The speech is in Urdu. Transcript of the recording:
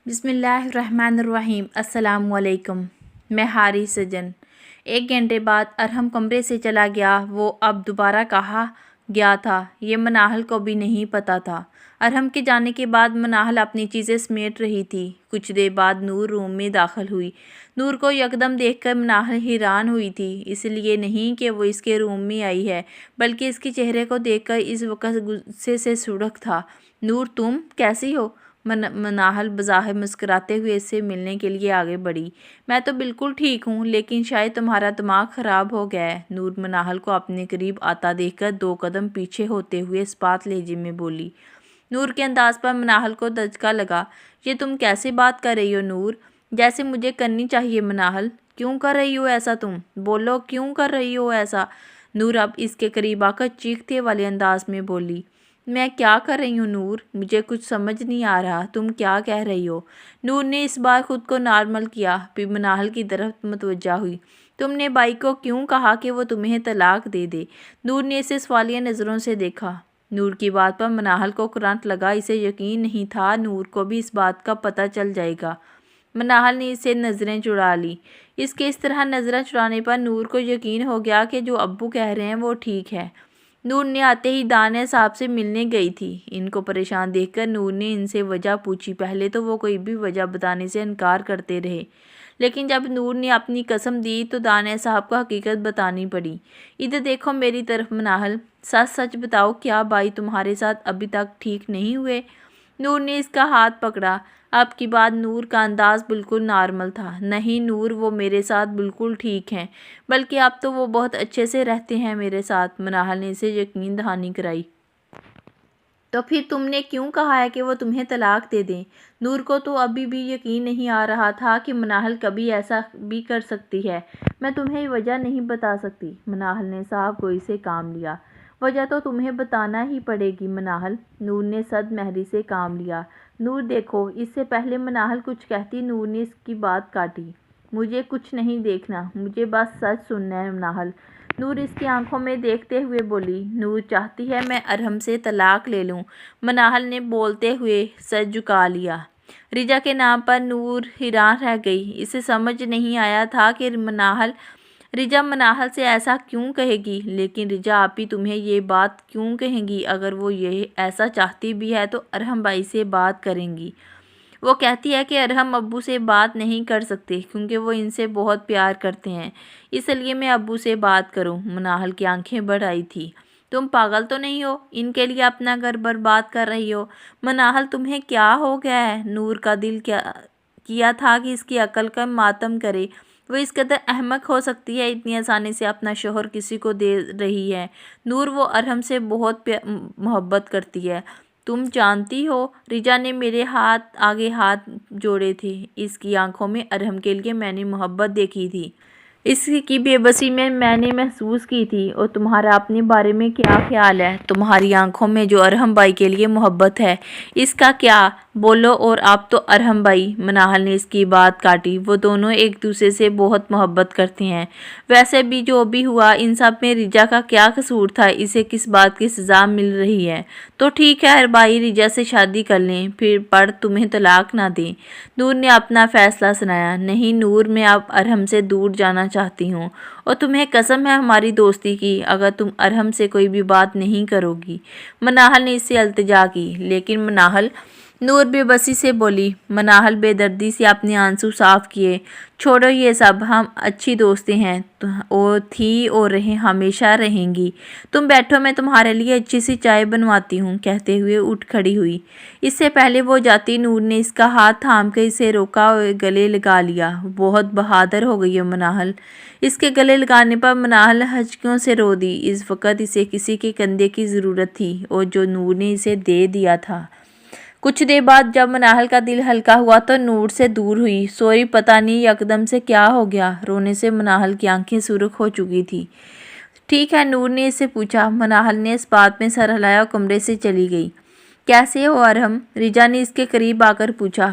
بسم اللہ الرحمن الرحیم۔ السلام علیکم۔ میں حاری سجن۔ 1 گھنٹے بعد ارحم کمرے سے چلا گیا۔ وہ اب دوبارہ کہاں گیا تھا یہ منال کو بھی نہیں پتا تھا۔ ارحم کے جانے کے بعد منال اپنی چیزیں سمیٹ رہی تھی۔ کچھ دیر بعد نور روم میں داخل ہوئی۔ نور کو یکدم دیکھ کر منال حیران ہوئی تھی، اس لیے نہیں کہ وہ اس کے روم میں آئی ہے، بلکہ اس کے چہرے کو دیکھ کر اس وقت غصے سے سڑک تھا۔ نور، تم کیسی ہو؟ منال بظاہر مسکراتے ہوئے اس سے ملنے کے لیے آگے بڑھی۔ میں تو بالکل ٹھیک ہوں، لیکن شاید تمہارا دماغ خراب ہو گیا ہے۔ نور منال کو اپنے قریب آتا دیکھ کر 2 قدم پیچھے ہوتے ہوئے اسپات لہجے میں بولی۔ نور کے انداز پر منال کو دھچکا لگا۔ یہ تم کیسے بات کر رہی ہو نور؟ جیسے مجھے کرنی چاہیے منال۔ کیوں کر رہی ہو ایسا تم؟ بولو، کیوں کر رہی ہو ایسا؟ نور اب اس کے قریب آ کر چیختے والے انداز میں بولی۔ میں کیا کر رہی ہوں نور؟ مجھے کچھ سمجھ نہیں آ رہا، تم کیا کہہ رہی ہو؟ نور نے اس بار خود کو نارمل کیا، پھر منال کی طرف متوجہ ہوئی۔ تم نے بھائی کو کیوں کہا کہ وہ تمہیں طلاق دے دے؟ نور نے اسے سوالیہ نظروں سے دیکھا۔ نور کی بات پر منال کو کرنٹ لگا، اسے یقین نہیں تھا نور کو بھی اس بات کا پتہ چل جائے گا۔ منال نے اسے نظریں چڑھا لی۔ اس کے اس طرح نظریں چڑھانے پر نور کو یقین ہو گیا کہ جو ابو کہہ رہے ہیں وہ ٹھیک ہے۔ نور نے آتے ہی دانیہ صاحب سے ملنے گئی تھی۔ ان کو پریشان دیکھ کر نور نے ان سے وجہ پوچھی۔ پہلے تو وہ کوئی بھی وجہ بتانے سے انکار کرتے رہے، لیکن جب نور نے اپنی قسم دی تو دانیہ صاحب کو حقیقت بتانی پڑی۔ ادھر دیکھو میری طرف منال، سچ سچ بتاؤ، کیا بھائی تمہارے ساتھ ابھی تک ٹھیک نہیں ہوئے؟ نور نے اس کا ہاتھ پکڑا۔ اب کی بات نور کا انداز بالکل نارمل تھا۔ نہیں نور، وہ میرے ساتھ بالکل ٹھیک ہیں، بلکہ اب تو وہ بہت اچھے سے رہتے ہیں میرے ساتھ۔ منال نے اسے یقین دہانی کرائی۔ تو پھر تم نے کیوں کہا ہے کہ وہ تمہیں طلاق دے دیں؟ نور کو تو ابھی بھی یقین نہیں آ رہا تھا کہ منال کبھی ایسا بھی کر سکتی ہے۔ میں تمہیں وجہ نہیں بتا سکتی۔ منال نے صاحب گوئی سے کام لیا۔ وجہ تو تمہیں بتانا ہی پڑے گی منال۔ نور نے صد مہری سے کام لیا۔ نور دیکھو، اس سے پہلے منال کچھ کہتی نور نے اس کی بات کاٹی۔ مجھے کچھ نہیں دیکھنا، مجھے بس سچ سننا ہے منال، نور اس کی آنکھوں میں دیکھتے ہوئے بولی۔ نور چاہتی ہے میں ارحم سے طلاق لے لوں؟ منال نے بولتے ہوئے سر جھکا لیا۔ رجا کے نام پر نور حیران رہ گئی۔ اسے سمجھ نہیں آیا تھا کہ رجا منال سے ایسا کیوں کہے گی، لیکن رجا آپی تمہیں یہ بات کیوں کہیں گی؟ اگر وہ یہ ایسا چاہتی بھی ہے تو ارحم بھائی سے بات کریں گی۔ وہ کہتی ہے کہ ارحم ابو سے بات نہیں کر سکتے کیونکہ وہ ان سے بہت پیار کرتے ہیں، اس لیے میں ابو سے بات کروں۔ منال کی آنکھیں بڑھ آئی تھی۔ تم پاگل تو نہیں ہو؟ ان کے لیے اپنا گھر برباد کر رہی ہو؟ منال تمہیں کیا ہو گیا ہے؟ نور کا دل کیا تھا کہ اس کی عقل کا ماتم کرے۔ وہ اس قدر احمق ہو سکتی ہے، اتنی آسانی سے اپنا شوہر کسی کو دے رہی ہے؟ نور، وہ ارحم سے بہت محبت کرتی ہے، تم جانتی ہو؟ رجا نے میرے آگے ہاتھ جوڑے تھے۔ اس کی آنکھوں میں ارحم کے لیے میں نے محبت دیکھی تھی، اس کی بے بسی میں نے محسوس کی تھی۔ اور تمہارا اپنے بارے میں کیا خیال ہے؟ تمہاری آنکھوں میں جو ارحم بھائی کے لیے محبت ہے، اس کا کیا؟ بولو۔ اور اب تو ارحم بھائی، منال نے اس کی بات کاٹی، وہ دونوں ایک دوسرے سے بہت محبت کرتے ہیں۔ ویسے بھی جو بھی ہوا ان سب میں رجا کا کیا قصور تھا؟ اسے کس بات کی سزا مل رہی ہے؟ تو ٹھیک ہے بھائی، رجا سے شادی کر لیں، پھر پر تمہیں طلاق نہ دیں۔ نور نے اپنا فیصلہ سنایا۔ نہیں نور، میں اب ارحم سے دور جانا چاہتی ہوں، اور تمہیں قسم ہے ہماری دوستی کی، اگر تم ارحم سے کوئی بھی بات نہیں کرو گی۔ منال نے اس سے التجا کی۔ لیکن منال، نور بے بسی سے بولی۔ منال بے دردی سے اپنے آنسو صاف کیے۔ چھوڑو یہ سب، ہم اچھی دوستیں ہیں، اور تھی اور ہمیشہ رہیں گی۔ تم بیٹھو، میں تمہارے لیے اچھی سی چائے بنواتی ہوں، کہتے ہوئے اٹھ کھڑی ہوئی۔ اس سے پہلے وہ جاتی نور نے اس کا ہاتھ تھام کر اسے روکا اور گلے لگا لیا۔ بہت بہادر ہو گئی ہو منال۔ اس کے گلے لگانے پر منال ہچکیوں سے رو دی۔ اس وقت اسے کسی کے کندھے کی ضرورت تھی، اور جو نور نے اسے دے دیا تھا۔ کچھ دیر بعد جب منال کا دل ہلکا ہوا تو نور سے دور ہوئی۔ سوری، پتہ نہیں یکدم سے کیا ہو گیا؟ رونے سے منال کی آنکھیں سرخ ہو چکی تھی۔ ٹھیک ہے؟ نور نے اس سے پوچھا۔ منال نے اس بات میں سر ہلایا اور کمرے سے چلی گئی۔ کیسے ہو ارحم؟ رجا نے اس کے قریب آ کر پوچھا۔